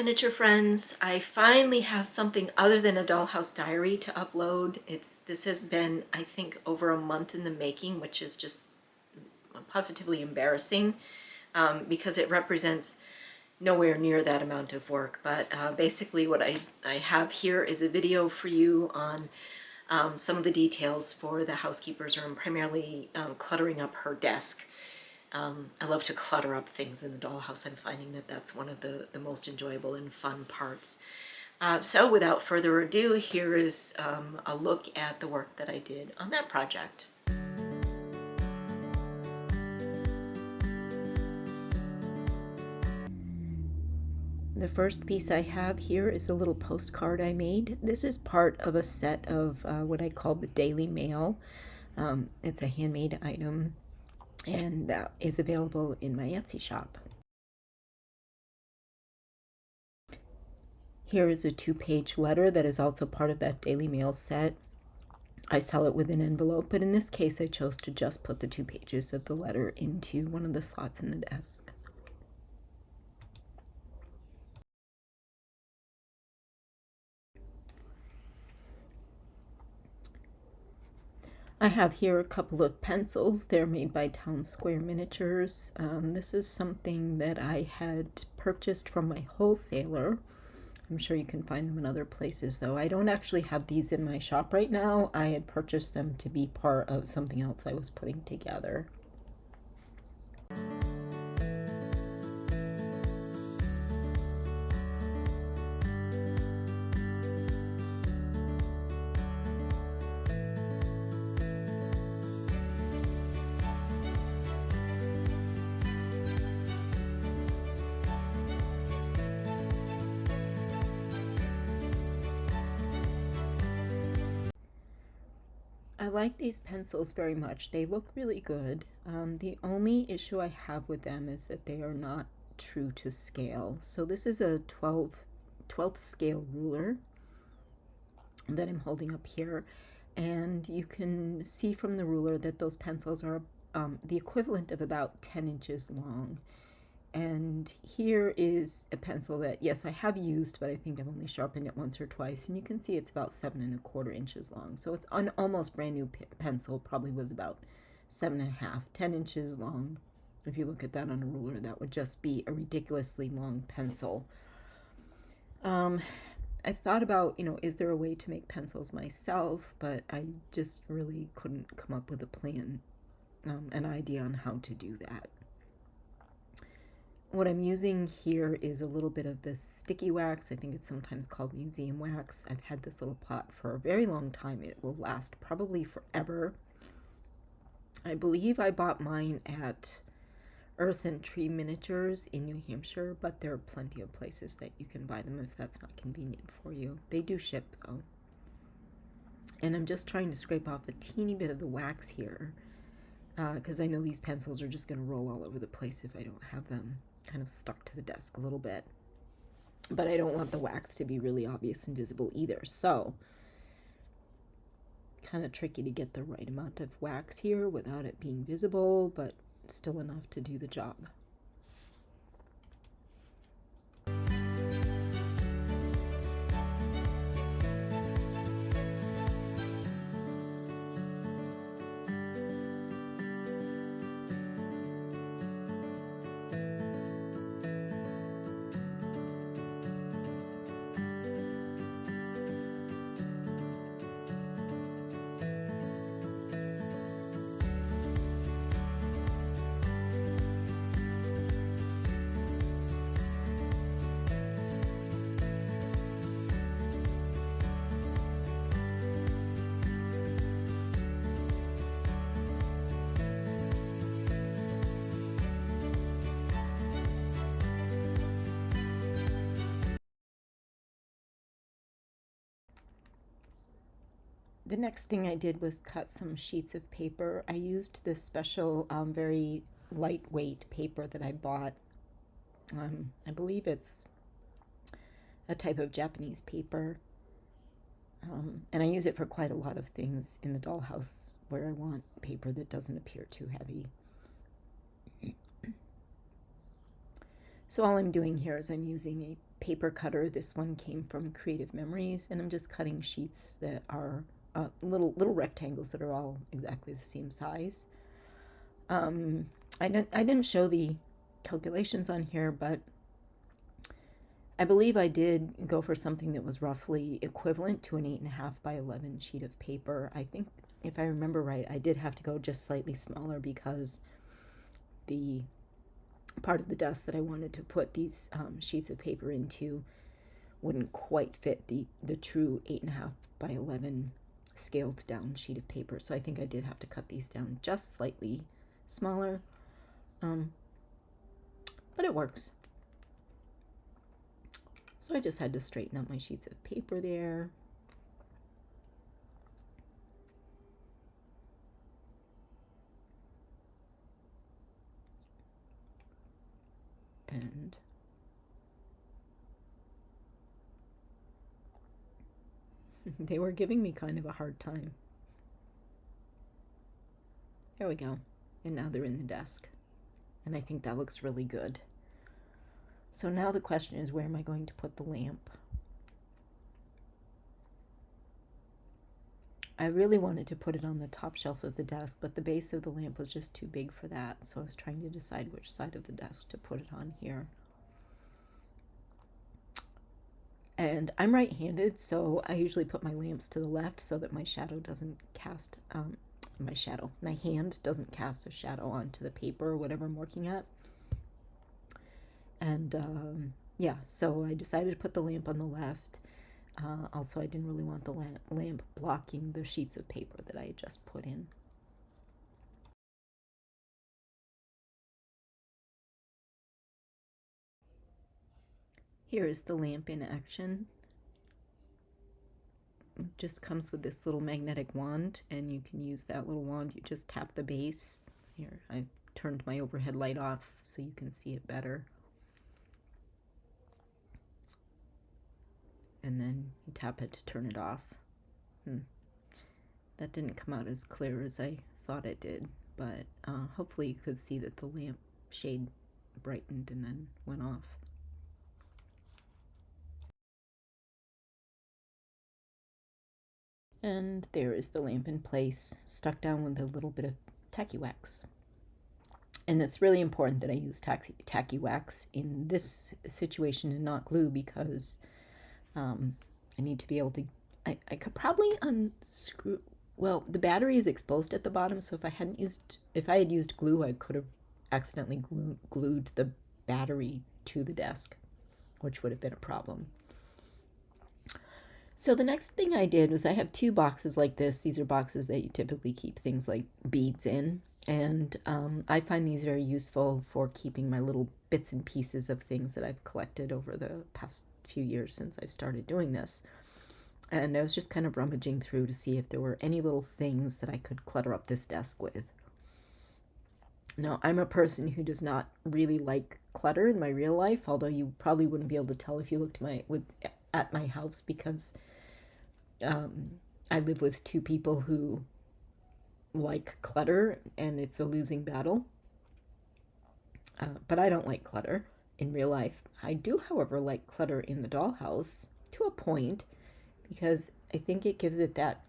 miniature friends. I finally have something other than a dollhouse diary to upload. This has been, I think, over a month in the making, which is just positively embarrassing because it represents nowhere near that amount of work. But basically what I have here is a video for you on some of the details for the housekeeper's room, primarily cluttering up her desk. I love to clutter up things in the dollhouse. I'm finding that that's one of the most enjoyable and fun parts. So without further ado, here is a look at the work that I did on that project. The first piece I have here is a little postcard I made. This is part of a set of what I call the Daily Mail. It's a handmade item, and that is available in my Etsy shop. Here is a 2-page letter that is also part of that Daily Mail set. I sell it with an envelope, but in this case I chose to just put the 2 pages of the letter into one of the slots in the desk. I have here a couple of pencils. They're made by Town Square Miniatures. This is something that I had purchased from my wholesaler. I'm sure you can find them in other places, though. I don't actually have these in my shop right now. I had purchased them to be part of something else I was putting together. I like these pencils very much. They look really good. The only issue I have with them is that they are not true to scale. So this is a 12th scale ruler that I'm holding up here. And you can see from the ruler that those pencils are the equivalent of about 10 inches long. And here is a pencil that, yes, I have used, but I think I've only sharpened it once or twice. And you can see it's about 7¼ inches long. So it's an almost brand new pencil, probably was about 7½, 10 inches long. If you look at that on a ruler, that would just be a ridiculously long pencil. I thought about, is there a way to make pencils myself? But I just really couldn't come up with a plan, an idea on how to do that. What I'm using here is a little bit of this sticky wax. I think it's sometimes called museum wax. I've had this little pot for a very long time. It will last probably forever. I believe I bought mine at Earth and Tree Miniatures in New Hampshire, but there are plenty of places that you can buy them if that's not convenient for you. They do ship though. And I'm just trying to scrape off a teeny bit of the wax here because I know these pencils are just going to roll all over the place if I don't have them kind of stuck to the desk a little bit. But I don't want the wax to be really obvious and visible either. So kind of tricky to get the right amount of wax here without it being visible, but still enough to do the job. The next thing I did was cut some sheets of paper. I used this special, very lightweight paper that I bought. I believe it's a type of Japanese paper. And I use it for quite a lot of things in the dollhouse where I want paper that doesn't appear too heavy. So all I'm doing here is I'm using paper cutter. This one came from Creative Memories, and I'm just cutting sheets that are little rectangles that are all exactly the same size. I didn't show the calculations on here, but I believe I did go for something that was roughly equivalent to an 8.5 by 11 sheet of paper. I think, if I remember right, I did have to go just slightly smaller because the part of the desk that I wanted to put these sheets of paper into wouldn't quite fit the true 8.5 by 11 scaled down sheet of paper. So I think I did have to cut these down just slightly smaller, but it works. So I just had to straighten up my sheets of paper there. And they were giving me kind of a hard time. There we go. And now they're in the desk. And I think that looks really good. So now the question is, where am I going to put the lamp? I really wanted to put it on the top shelf of the desk, but the base of the lamp was just too big for that. So I was trying to decide which side of the desk to put it on here. And I'm right-handed, so I usually put my lamps to the left so that my shadow doesn't cast, my hand doesn't cast a shadow onto the paper or whatever I'm working at. And yeah, so I decided to put the lamp on the left. Also, I didn't really want the lamp blocking the sheets of paper that I had just put in. Here is the lamp in action. It just comes with this little magnetic wand, and you can use that little wand. You just tap the base. Here, I turned my overhead light off so you can see it better. And then you tap it to turn it off. That didn't come out as clear as I thought it did, but hopefully you could see that the lamp shade brightened and then went off. And there is the lamp in place, stuck down with a little bit of tacky wax. And it's really important that I use tacky wax in this situation and not glue, because I need to be able to, I could probably unscrew, well, the battery is exposed at the bottom, so if I had used glue, I could have accidentally glued the battery to the desk, which would have been a problem. So the next thing I did was, I have two boxes like this. These are boxes that you typically keep things like beads in. And I find these very useful for keeping my little bits and pieces of things that I've collected over the past few years since I've started doing this. And I was just kind of rummaging through to see if there were any little things that I could clutter up this desk with. Now, I'm a person who does not really like clutter in my real life, although you probably wouldn't be able to tell if you looked at my house, because I live with two people who like clutter, and it's a losing battle. But I don't like clutter in real life. I do, however, like clutter in the dollhouse to a point, because I think it gives it that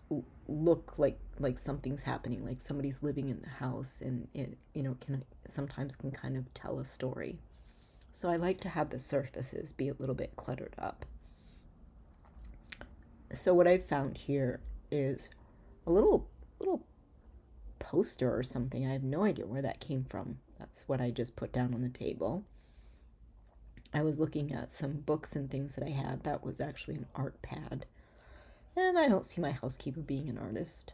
look like something's happening, like somebody's living in the house, and it sometimes can kind of tell a story. So I like to have the surfaces be a little bit cluttered up. So what I've found here is a little poster or something. I have no idea where that came from. That's what I just put down on the table. I was looking at some books and things that I had. That was actually an art pad. And I don't see my housekeeper being an artist.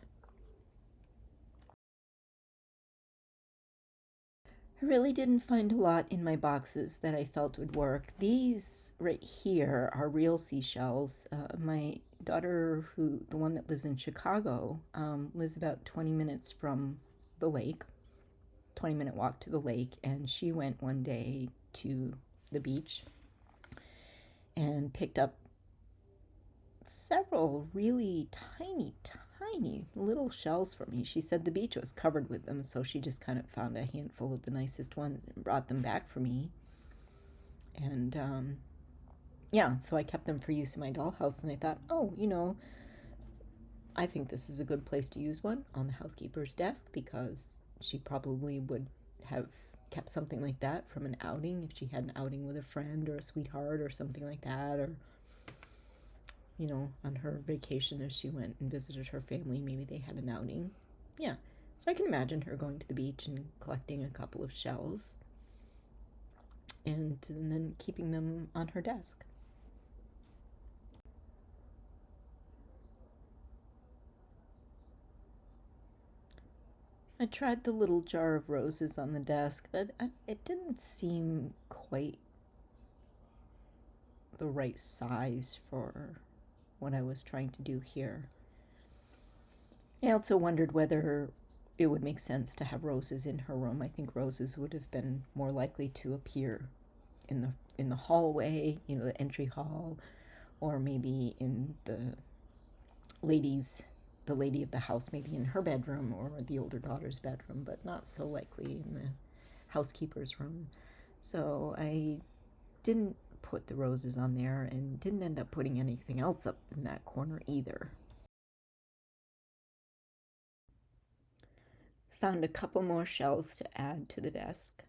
I really didn't find a lot in my boxes that I felt would work. These right here are real seashells. My daughter, the one that lives in Chicago, lives about 20 minutes from the lake, 20-minute walk to the lake, and she went one day to the beach and picked up several really tiny little shells for me. She said the beach was covered with them, so she just kind of found a handful of the nicest ones and brought them back for me. And yeah, so I kept them for use in my dollhouse, and I thought, oh, I think this is a good place to use one on the housekeeper's desk because she probably would have kept something like that from an outing if she had an outing with a friend or a sweetheart or something like that, or on her vacation as she went and visited her family, maybe they had an outing. Yeah. So I can imagine her going to the beach and collecting a couple of shells and then keeping them on her desk. I tried the little jar of roses on the desk, but it didn't seem quite the right size for what I was trying to do here. I also wondered whether it would make sense to have roses in her room. I think roses would have been more likely to appear in the hallway, the entry hall, or maybe in ladies the lady of the house, maybe in her bedroom or the older daughter's bedroom, but not so likely in the housekeeper's room. So I didn't put the roses on there and didn't end up putting anything else up in that corner either. Found a couple more shelves to add to the desk.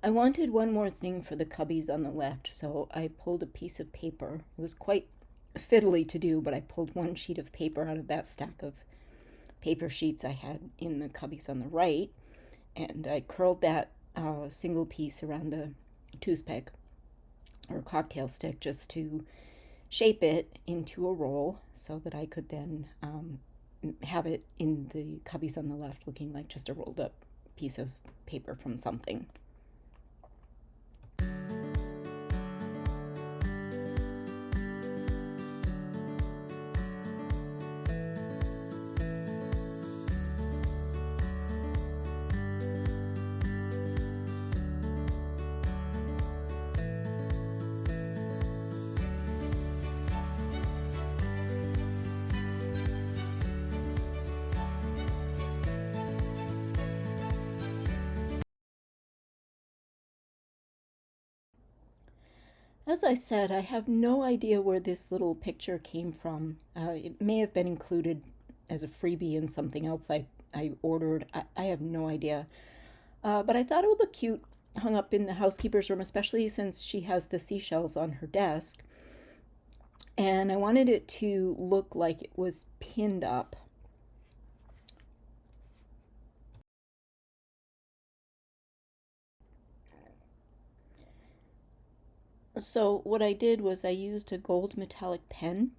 I wanted one more thing for the cubbies on the left, so I pulled a piece of paper. It was quite fiddly to do, but I pulled one sheet of paper out of that stack of paper sheets I had in the cubbies on the right, and I curled that single piece around a toothpick or a cocktail stick just to shape it into a roll so that I could then have it in the cubbies on the left looking like just a rolled up piece of paper from something. As I said, I have no idea where this little picture came from. It may have been included as a freebie in something else I ordered. I have no idea. But I thought it would look cute hung up in the housekeeper's room, especially since she has the seashells on her desk. And I wanted it to look like it was pinned up. So what I did was I used a gold metallic pen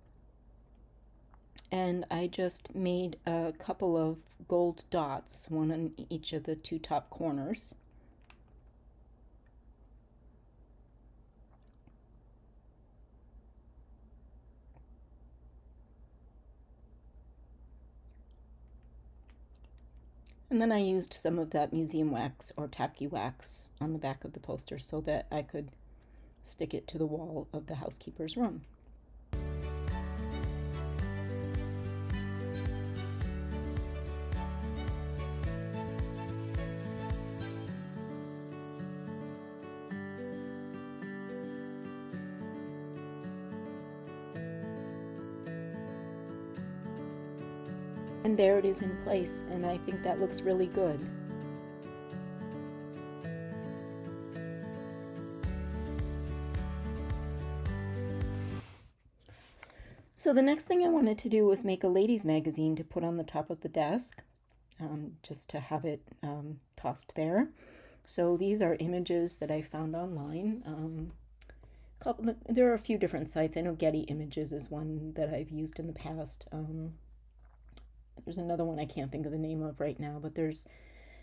and I just made a couple of gold dots, one on each of the two top corners. And then I used some of that museum wax or tacky wax on the back of the poster so that I could stick it to the wall of the housekeeper's room. And there it is in place, and I think that looks really good. So the next thing I wanted to do was make a ladies magazine to put on the top of the desk, just to have it tossed there. So these are images that I found online. There are a few different sites. I know Getty Images is one that I've used in the past. There's another one I can't think of the name of right now, but there's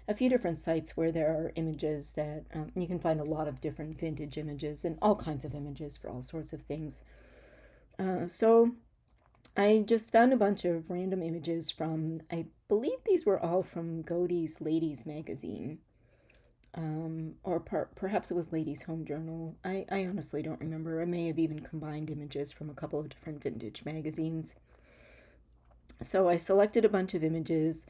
a few different sites where there are images that you can find a lot of different vintage images and all kinds of images for all sorts of things. So I just found a bunch of random images from, I believe these were all from Godey's Ladies magazine, or perhaps it was Ladies Home Journal. I honestly don't remember. I may have even combined images from a couple of different vintage magazines. So I selected a bunch of images.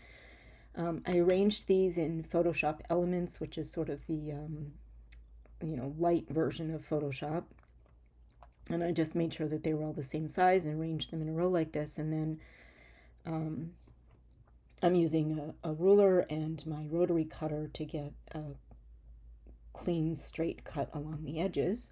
I arranged these in Photoshop Elements, which is sort of the light version of Photoshop. And I just made sure that they were all the same size and arranged them in a row like this. And then I'm using a ruler and my rotary cutter to get a clean, straight cut along the edges.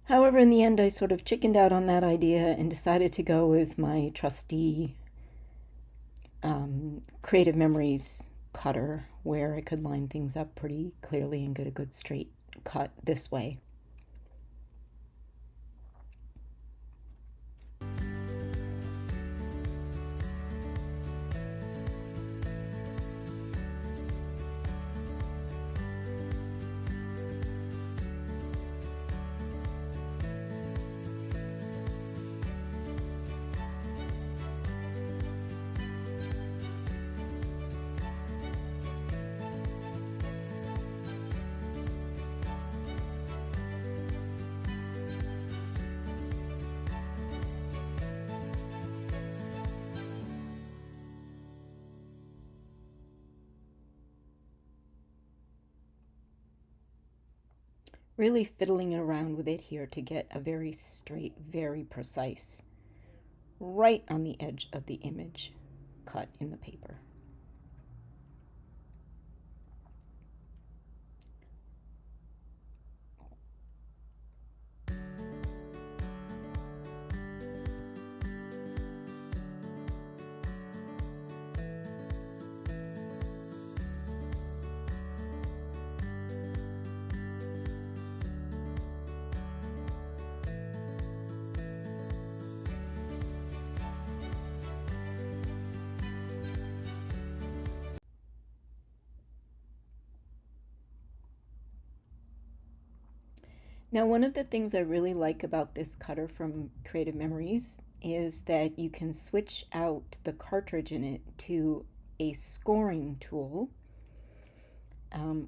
However, in the end, I sort of chickened out on that idea and decided to go with my trusty Creative Memories cutter, where I could line things up pretty clearly and get a good straight cut this way. Really fiddling around with it here to get a very straight, very precise, right on the edge of the image cut in the paper. Now, one of the things I really like about this cutter from Creative Memories is that you can switch out the cartridge in it to a scoring tool,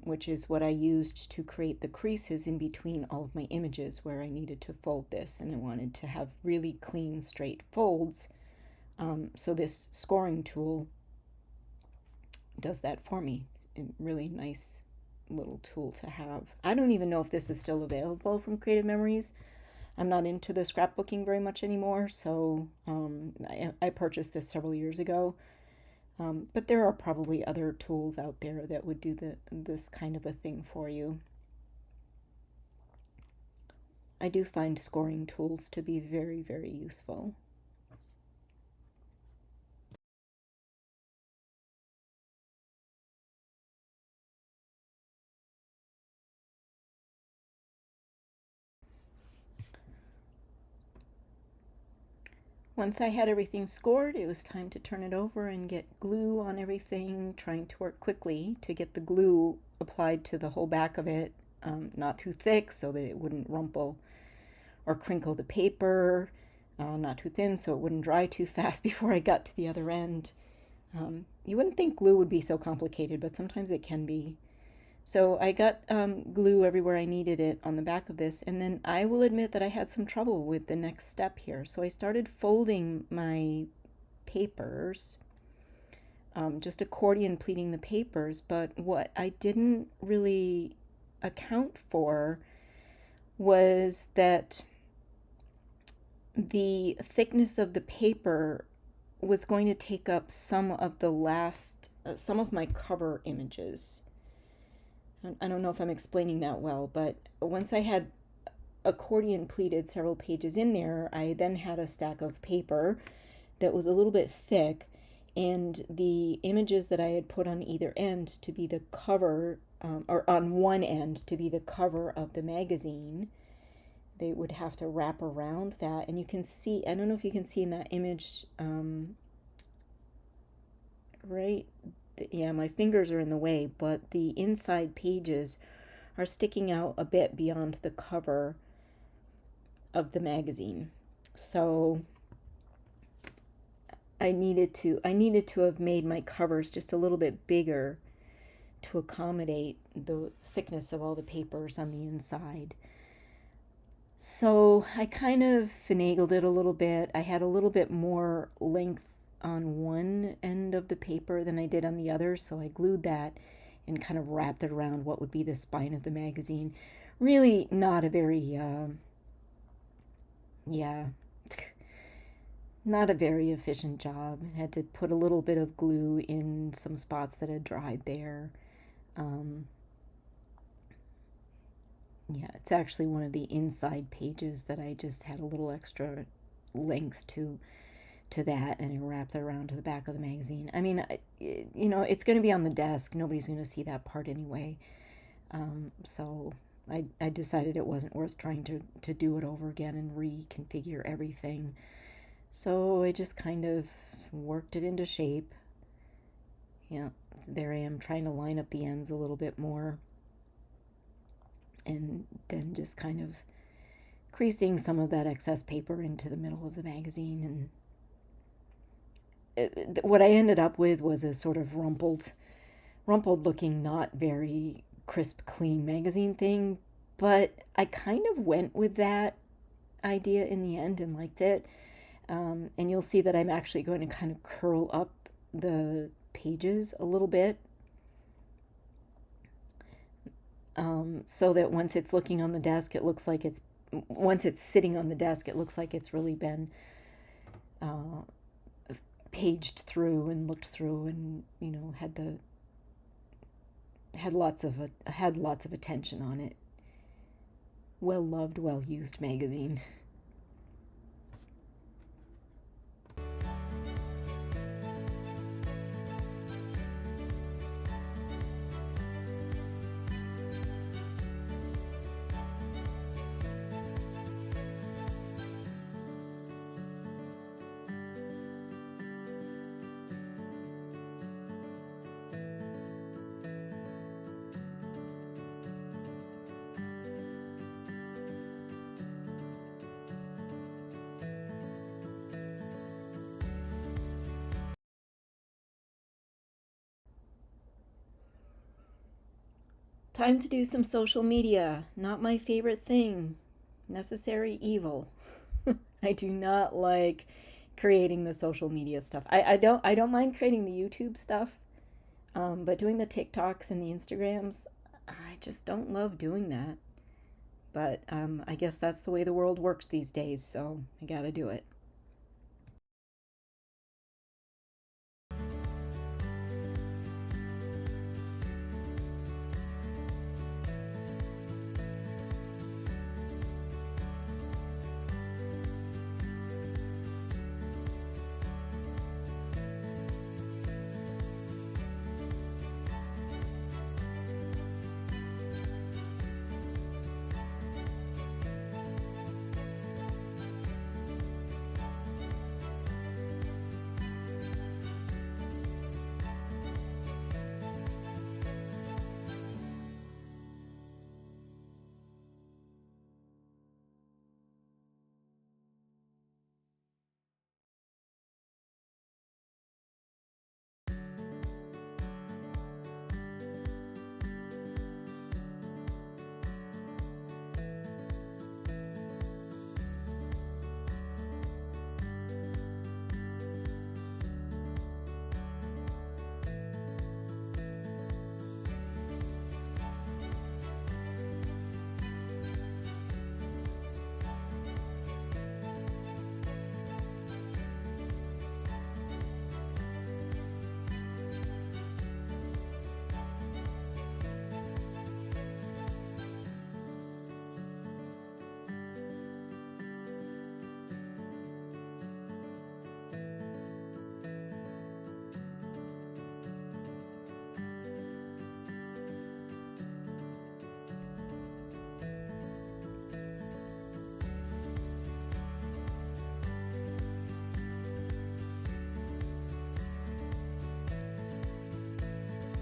which is what I used to create the creases in between all of my images where I needed to fold this and I wanted to have really clean, straight folds. So this scoring tool does that for me. It's a really nice little tool to have. I don't even know if this is still available from Creative Memories. I'm not into the scrapbooking very much anymore, so I purchased this several years ago. But there are probably other tools out there that would do this kind of a thing for you. I do find scoring tools to be very, very useful. Once I had everything scored, it was time to turn it over and get glue on everything, trying to work quickly to get the glue applied to the whole back of it, not too thick so that it wouldn't rumple or crinkle the paper, not too thin so it wouldn't dry too fast before I got to the other end. You wouldn't think glue would be so complicated, but sometimes it can be. So I got glue everywhere I needed it on the back of this, and then I will admit that I had some trouble with the next step here. So I started folding my papers, just accordion pleating the papers, but what I didn't really account for was that the thickness of the paper was going to take up some of the some of my cover images. I don't know if I'm explaining that well, but once I had accordion pleated several pages in there, I then had a stack of paper that was a little bit thick, and the images that I had put on either end to be the cover, or on one end to be the cover of the magazine, they would have to wrap around that. And you can see, I don't know if you can see in that image, right yeah, my fingers are in the way, but the inside pages are sticking out a bit beyond the cover of the magazine. So I needed to have made my covers just a little bit bigger to accommodate the thickness of all the papers on the inside. So I kind of finagled it a little bit. I had a little bit more length on one end of the paper than I did on the other, so I glued that and kind of wrapped it around what would be the spine of the magazine. Really not a very, yeah, not a very efficient job. I had to put a little bit of glue in some spots that had dried there. Um, yeah, it's actually one of the inside pages that I just had a little extra length to that, and I wrapped it around to the back of the magazine. I mean, it's going to be on the desk. Nobody's going to see that part anyway. So I decided it wasn't worth trying to do it over again and reconfigure everything. So I just kind of worked it into shape. Yeah, there I am trying to line up the ends a little bit more, and then just kind of creasing some of that excess paper into the middle of the magazine. And what I ended up with was a sort of rumpled looking, not very crisp, clean magazine thing. But I kind of went with that idea in the end and liked it. And you'll see that I'm actually going to kind of curl up the pages a little bit, so that once it's looking on the desk, it looks like once it's sitting on the desk, it looks like it's really been uh, paged through and looked through, and had lots of attention on it. Well loved, well used magazine. Time to do some social media. Not my favorite thing. Necessary evil. I do not like creating the social media stuff. I don't mind creating the YouTube stuff, but doing the TikToks and the Instagrams, I just don't love doing that. But I guess that's the way the world works these days, so I gotta do it.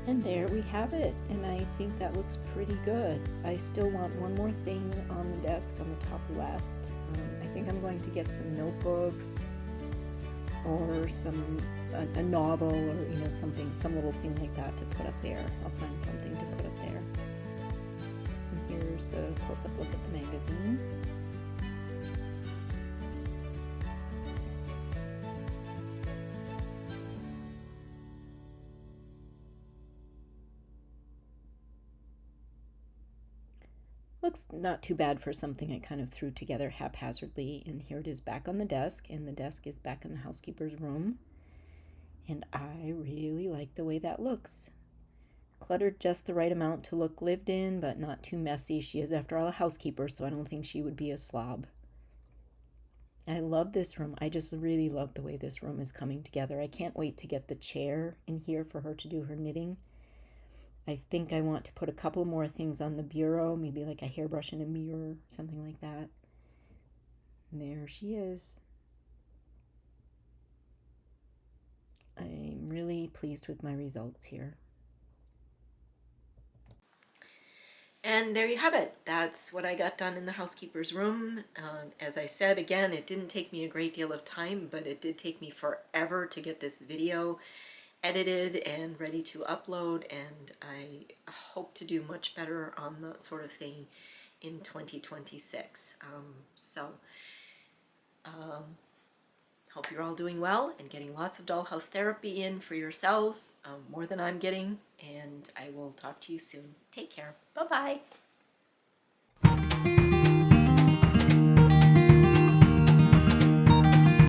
And there we have it, and I think that looks pretty good. I still want one more thing on the desk on the top left. I think I'm going to get some notebooks or a novel, or something, some little thing like that to put up there. I'll find something to put up there. And here's a close-up look at the magazine. Looks not too bad for something I kind of threw together haphazardly. And here it is back on the desk, and the desk is back in the housekeeper's room. And I really like the way that looks. Cluttered just the right amount to look lived in, but not too messy. She is, after all, a housekeeper, so I don't think she would be a slob. I love this room. I just really love the way this room is coming together. I can't wait to get the chair in here for her to do her knitting. I think I want to put a couple more things on the bureau, maybe like a hairbrush and a mirror, something like that. And there she is. I'm really pleased with my results here. And there you have it. That's what I got done in the housekeeper's room. As I said, again, it didn't take me a great deal of time, but it did take me forever to get this video edited and ready to upload, and I hope to do much better on that sort of thing in 2026. Hope you're all doing well and getting lots of dollhouse therapy in for yourselves, more than I'm getting, and I will talk to you soon. Take care. Bye-bye.